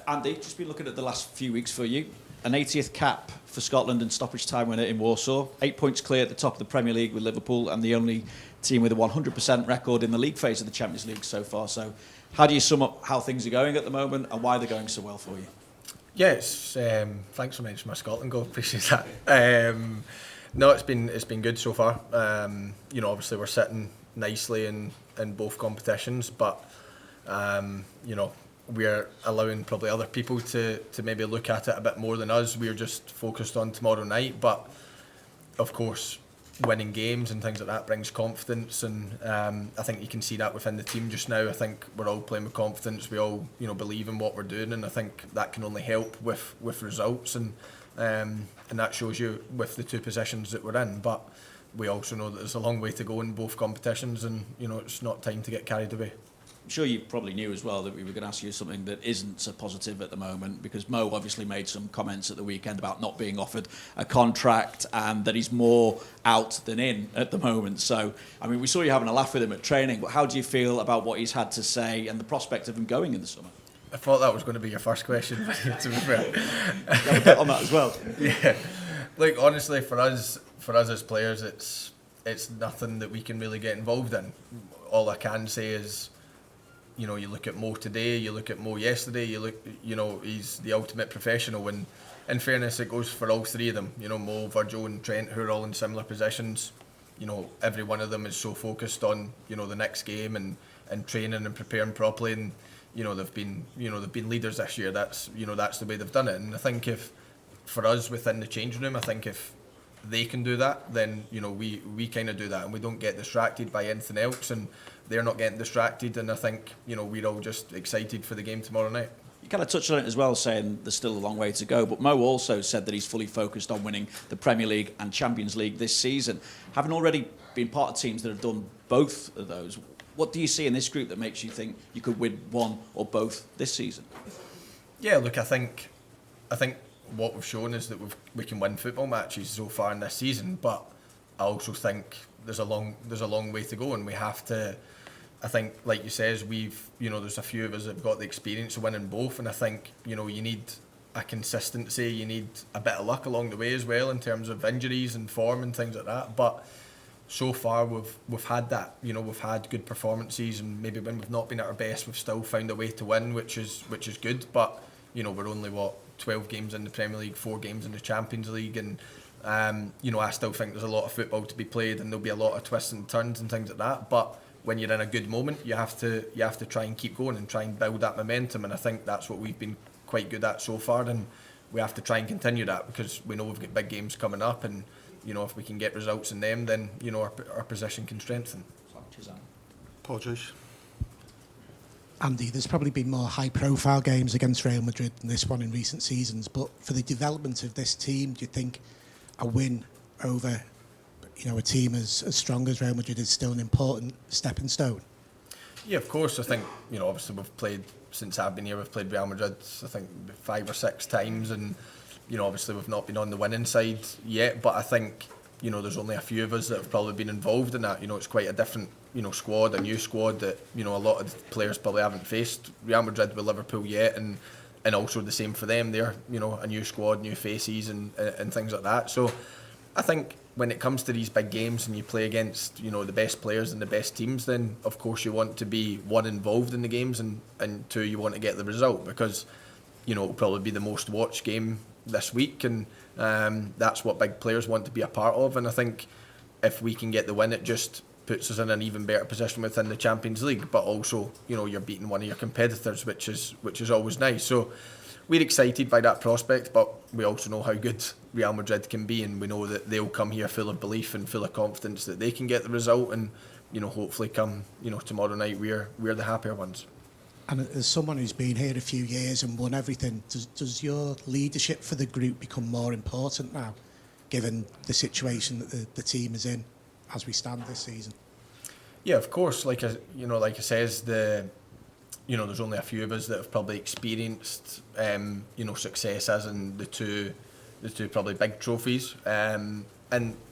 Andy, just been looking at the last few weeks for you. An 80th cap for Scotland and stoppage time winner in Warsaw. 8 points clear at the top of the Premier League with Liverpool, and the only team with a 100% record in the league phase of the Champions League so far. So how do you sum up how things are going at the moment and why they're going so well for you? Yeah, thanks for mentioning my Scotland goal. Appreciate that. No, it's been good so far. Obviously we're sitting nicely in both competitions, but we're allowing probably other people to maybe look at it a bit more than us. We're just focused on tomorrow night, but of course winning games and things like that brings confidence, and I think you can see that within the team just now. I think we're all playing with confidence. We all believe in what we're doing, and I think that can only help with results, and that shows you with the two positions that we're in. But we also know that there's a long way to go in both competitions, and it's not time to get carried away. I'm sure you probably knew as well that we were going to ask you something that isn't so positive at the moment, because Mo obviously made some comments at the weekend about not being offered a contract and that he's more out than in at the moment. So, I mean, we saw you having a laugh with him at training, but how do you feel about what he's had to say and the prospect of him going in the summer? I thought that was going to be your first question, to be fair. You have a bet on that as well. Yeah. Like, honestly, for us as players, it's nothing that we can really get involved in. All I can say is, you look at Mo today, you look at Mo yesterday, he's the ultimate professional, and in fairness, it goes for all three of them. Mo, Virgil and Trent, who are all in similar positions. Every one of them is so focused on, the next game and training and preparing properly, and, they've been leaders this year. That's the way they've done it. And I think if, for us within the changing room, I think if they can do that, then, we kind of do that, and we don't get distracted by anything else, and they're not getting distracted, and I think, we're all just excited for the game tomorrow night. You kind of touched on it as well, saying there's still a long way to go, but Mo also said that he's fully focused on winning the Premier League and Champions League this season. Having already been part of teams that have done both of those, what do you see in this group that makes you think you could win one or both this season? Yeah, look, I think what we've shown is that we can win football matches so far in this season, but I also think there's a long way to go, and we have to. I think, like you says, there's a few of us that have got the experience of winning both, and I think you need a consistency, you need a bit of luck along the way as well in terms of injuries and form and things like that. But so far we've had that. We've had good performances, and maybe when we've not been at our best, we've still found a way to win, which is good. But we're only 12 games in the Premier League, 4 games in the Champions League, and I still think there's a lot of football to be played, and there'll be a lot of twists and turns and things like that. But when you're in a good moment, you have to try and keep going and try and build that momentum, and I think that's what we've been quite good at so far, and we have to try and continue that, because we know we've got big games coming up, and if we can get results in them, then our position can strengthen. Apologies. Andy, there's probably been more high-profile games against Real Madrid than this one in recent seasons, but for the development of this team, do you think a win over a team as strong as Real Madrid is still an important stepping stone? Yeah, of course. I think, obviously we've played, since I've been here, we've played Real Madrid, I think 5 or 6 times, and, obviously we've not been on the winning side yet, but I think, there's only a few of us that have probably been involved in that. It's quite a different, squad, a new squad that, a lot of the players probably haven't faced Real Madrid with Liverpool yet, and also the same for them. They're, a new squad, new faces and things like that. So I think when it comes to these big games and you play against, the best players and the best teams, then of course you want to be, 1, involved in the games, and 2, you want to get the result, because, it'll probably be the most watched game this week, and that's what big players want to be a part of. And I think if we can get the win, it just puts us in an even better position within the Champions League, but also, you're beating one of your competitors, which is always nice. So we're excited by that prospect, but we also know how good Real Madrid can be, and we know that they'll come here full of belief and full of confidence that they can get the result, and hopefully come tomorrow night we're the happier ones. And as someone who's been here a few years and won everything, does your leadership for the group become more important now, given the situation that the team is in as we stand this season? Yeah, of course. Like I says, there's only a few of us that have probably experienced success as in the two probably big trophies, and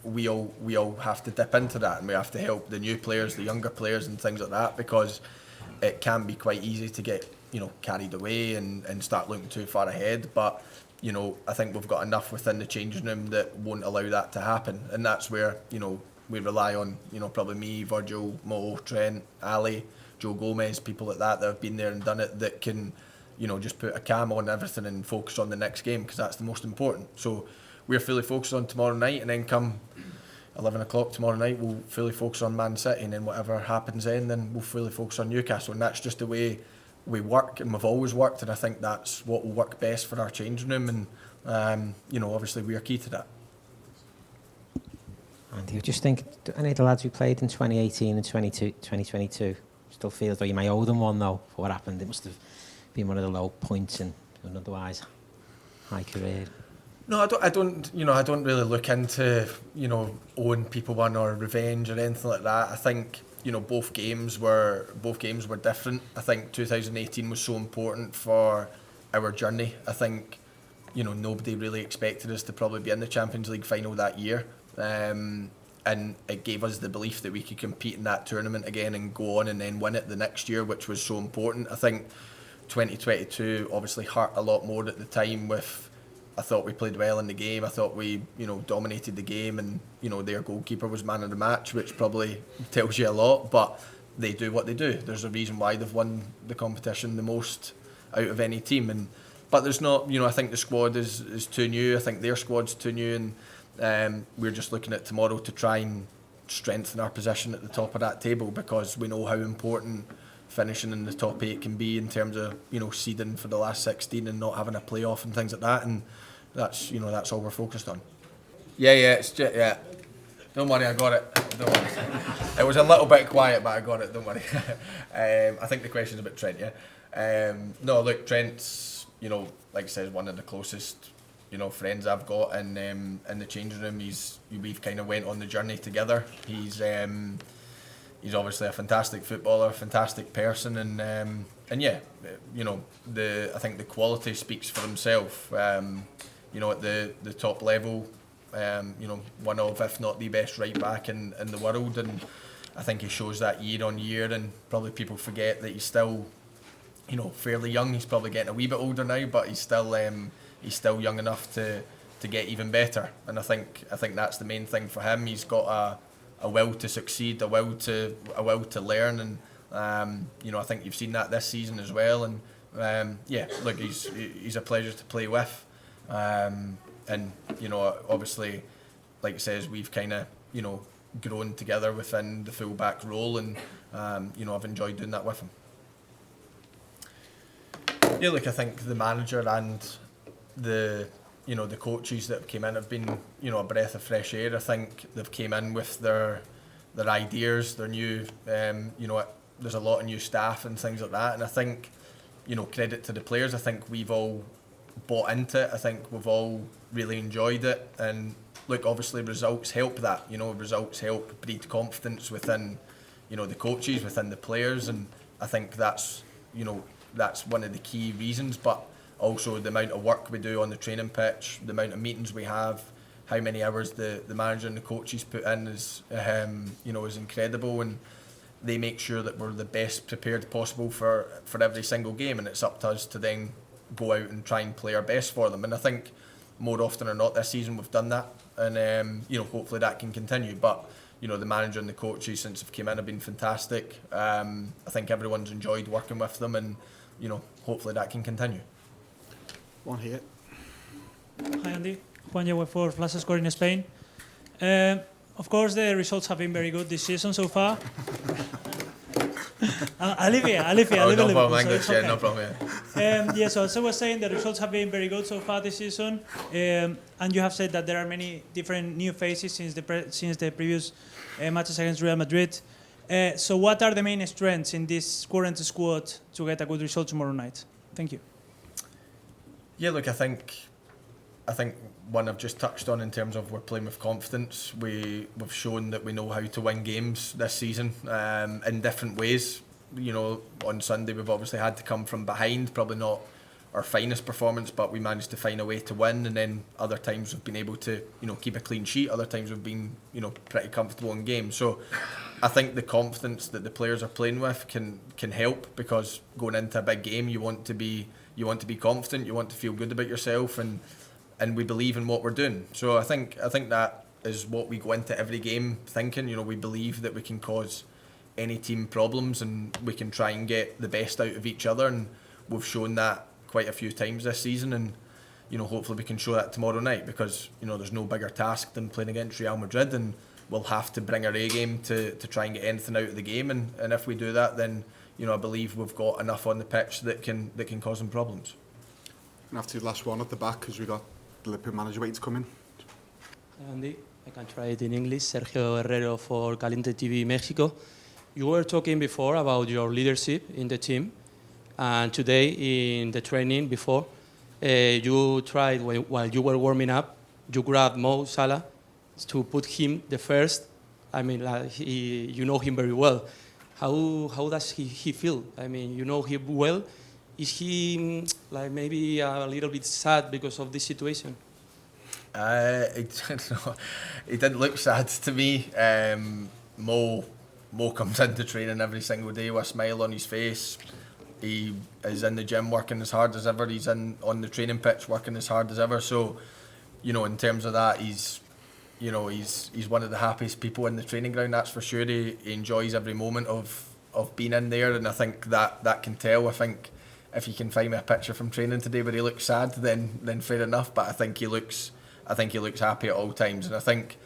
we all have to dip into that, and we have to help the new players, the younger players and things like that, because it can be quite easy to get carried away and start looking too far ahead. But I think we've got enough within the changing room that won't allow that to happen, and that's where we rely on probably me, Virgil, Mo, Trent, Ali, Joe Gomez, people like that have been there and done it, that can just put a cam on everything and focus on the next game, because that's the most important. So we're fully focused on tomorrow night, and then come 11 o'clock tomorrow night we'll fully focus on Man City, and then whatever happens then we'll fully focus on Newcastle. And that's just the way we work, and we've always worked, and I think that's what will work best for our changing room, and obviously we are key to that. And you just think, do any of the lads who played in 2018 and 2022 still feel as though you may owe them one though for what happened? It must have been one of the low points in an otherwise high career. No, I don't really look into owing people one or revenge or anything like that. I think both games were different. I think 2018 was so important for our journey. I think nobody really expected us to probably be in the Champions League final that year, and it gave us the belief that we could compete in that tournament again and go on and then win it the next year, which was so important. I think 2022 obviously hurt a lot more at the time. I thought we played well in the game. I thought we, dominated the game, and their goalkeeper was man of the match, which probably tells you a lot. But they do what they do. There's a reason why they've won the competition the most out of any team. But there's not, I think the squad is too new. I think their squad's too new, and we're just looking at tomorrow to try and strengthen our position at the top of that table, because we know how important finishing in the top 8 can be in terms of seeding for the last 16 and not having a playoff and things like that. And that's that's all we're focused on. It's just, don't worry, I got it. Don't worry. It was a little bit quiet, but I got it. Don't worry. I think the question's about Trent. No, look, Trent's like I said, one of the closest friends I've got in the changing room. We've kind of went on the journey together. He's obviously a fantastic footballer, fantastic person, and I think the quality speaks for himself. At the top level, one of, if not the best right back in the world, and I think he shows that year on year. And probably people forget that he's still fairly young. He's probably getting a wee bit older now, but he's still young enough to get even better. And I think that's the main thing for him. He's got a will to succeed, a will to learn, and I think you've seen that this season as well. And look, he's a pleasure to play with, and obviously, like it says, we've kind of grown together within the full-back role, and I've enjoyed doing that with him. Look, I think the manager and the coaches that came in have been a breath of fresh air. I think they've came in with their ideas, their new there's a lot of new staff and things like that, and I think credit to the players. I think we've all bought into it. I think we've all really enjoyed it, and look, obviously results help that. Results help breed confidence within the coaches, within the players, and I think that's that's one of the key reasons. But also the amount of work we do on the training pitch, the amount of meetings we have, how many hours the manager and the coaches put in is incredible, and they make sure that we're the best prepared possible for every single game, and it's up to us to then go out and try and play our best for them. And I think more often than not this season we've done that, and hopefully that can continue. But the manager and the coaches since they've came in have been fantastic. I think everyone's enjoyed working with them, and hopefully that can continue. One here. Hi Andy, Juan Yehue for Flash Score in Spain. Of course the results have been very good this season so far. I live here. No problem, English, okay. No problem. So as I was saying, the results have been very good so far this season, and you have said that there are many different new faces since the previous matches against Real Madrid. So what are the main strengths in this current squad to get a good result tomorrow night? Thank you. Look, I think one I've just touched on in terms of we're playing with confidence. We've shown that we know how to win games this season in different ways. On Sunday we've obviously had to come from behind, probably not our finest performance, but we managed to find a way to win. And then other times we've been able to keep a clean sheet. Other times we've been pretty comfortable in games. So I think the confidence that the players are playing with can help, because going into a big game, you want to be confident, you want to feel good about yourself, and we believe in what we're doing. So I think that is what we go into every game thinking. You know, we believe that we can cause any team problems, and we can try and get the best out of each other, and we've shown that quite a few times this season, and you know, hopefully we can show that tomorrow night, because you know, there's no bigger task than playing against Real Madrid, and we'll have to bring our A game to try and get anything out of the game, and if we do that, then you know, I believe we've got enough on the pitch that can cause them problems. And after the last one at the back, because we got the Liverpool manager waiting to come in. Andy, I can try it in English. Sergio Herrero for Caliente TV Mexico. You were talking before about your leadership in the team, and today in the training before, you tried, while you were warming up, you grabbed Mo Salah to put him the first. I mean, you know him very well. How does he feel? I mean, you know him well. Is he like maybe a little bit sad because of this situation? He didn't look sad to me. Mo comes into training every single day with a smile on his face. He is in the gym working as hard as ever. He's on the training pitch working as hard as ever. So, you know, in terms of that, he's one of the happiest people in the training ground. That's for sure. He enjoys every moment of being in there, and I think that can tell. I think if you can find me a picture from training today where he looks sad, then fair enough. But I think he looks happy at all times, and I think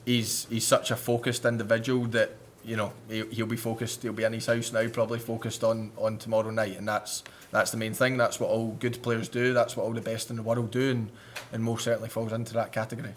he's such a focused individual that, you know, he'll be focused. He'll be in his house now, probably focused on tomorrow night, and that's the main thing. That's what all good players do. That's what all the best in the world do, and Mo certainly falls into that category.